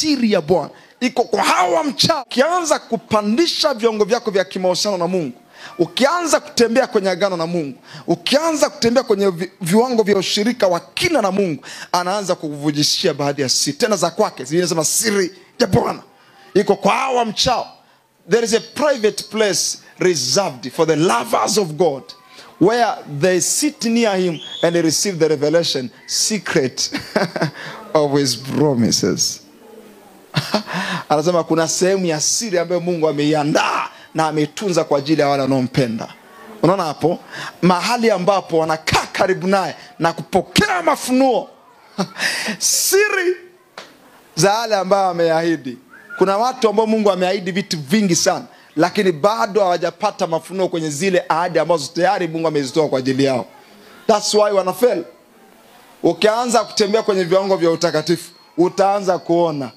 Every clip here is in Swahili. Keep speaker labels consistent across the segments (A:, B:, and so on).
A: siri ya Bwana iko kwa hawa mchao. Ukianza kupandisha viwango vyako vya kimahusiano na Mungu, ukianza kutembea kwenye agano na Mungu, ukianza kutembea kwenye viwango vya ushirika wa kina na Mungu, anaanza kukuvujishia baadhi ya siri tena za kwake. Zinasema siri ya Bwana iko kwa hawa mchao. There is a private place reserved for the lovers of God, where they sit near him and they receive the revelation secret of his promises. Anasema kuna sehemu ya siri ambayo Mungu ameiandaa na ametunza kwa ajili ya wale wanaompenda. Unaona hapo? Mahali ambapo wanakaa karibu naye na kupokea mafunuo. Siri za wale ambao ameahidi. Kuna watu ambao Mungu ameahidi vitu vingi sana, lakini bado hawajapata mafunuo kwenye zile ahadi ambazo tayari Mungu amezitoa kwa ajili yao. That's why wanafeli. Ukianza kutembea kwenye viwango vya utakatifu, utaanza kuona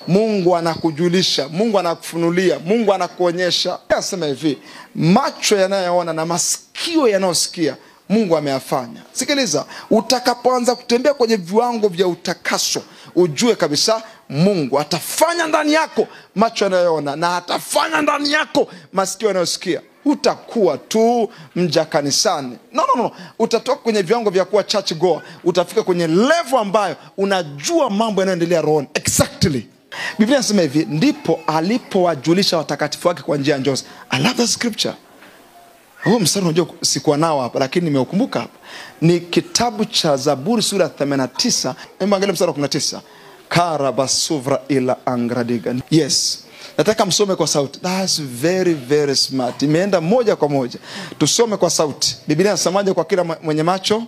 A: Mungu anakujulisha, Mungu anakufunulia, Mungu anakuonyesha. Nasema hivi, macho yanayoona na masikio yanayosikia Mungu ameyafanya. Sikiliza, utakapoanza kutembea kwenye viwango vya utakaso, ujue kabisa Mungu atafanya ndani yako macho yanayoona na atafanya ndani yako masikio yanayosikia. Utakuwa tu mja kanisani. No. Utatoka kwenye viwango vya kuwa church goer, utafika kwenye level ambayo unajua mambo yanayoendelea rohoni. Exactly. Biblia inasema hivi, ndipo alipowajulisha watakatifu wake kwa njia ya njozi. I love the scripture. Huo mstari unajua sikuwa nao hapa, lakini nimeukumbuka hapa. Ni kitabu cha Zaburi sura 89. Hebu angalia mstari wa 19. Karabasuvra ila angradiga. Yes. Nataka msome kwa sauti. That's very very smart. Imeenda moja kwa moja. Tusome kwa sauti. Biblia inasemaje kwa kila mwenye macho?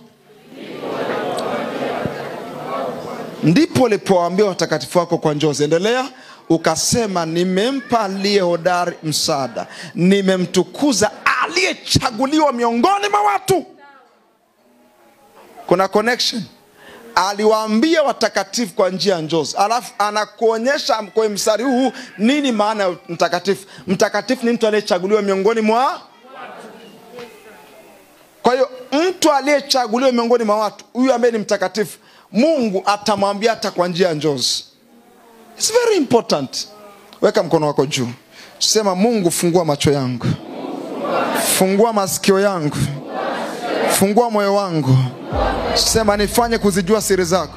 A: Ndipo alipowaambia watakatifu wako kwa njozi. Endelea. Ukasema nimempa aliye hodari msaada, nimemtukuza aliyechaguliwa miongoni mwa watu. Kuna connection. Aliwaambia watakatifu kwa njia ya njozi, alafu anakuonyesha kwa mstari huu nini maana ya mtakatifu. Mtakatifu ni mtu aliyechaguliwa miongoni mwa watu. Kwa hiyo mtu aliyechaguliwa miongoni mwa watu, huyu ambaye ni mtakatifu, Mungu atamwambia hata kwa njia ya njozi. It's very important. Weka mkono wako juu. Sema, Mungu fungua macho yangu, fungua masikio yangu, fungua moyo wangu. Sema nifanye kuzijua siri zako.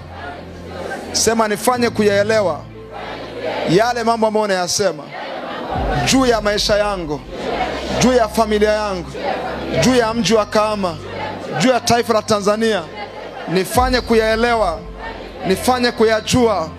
A: Sema nifanye kuyaelewa yale mambo ambayo unayasema juu ya maisha yangu, juu ya familia yangu, juu ya mji wa Kahama, juu ya taifa la Tanzania. Nifanye kuyaelewa, nifanye kuyajua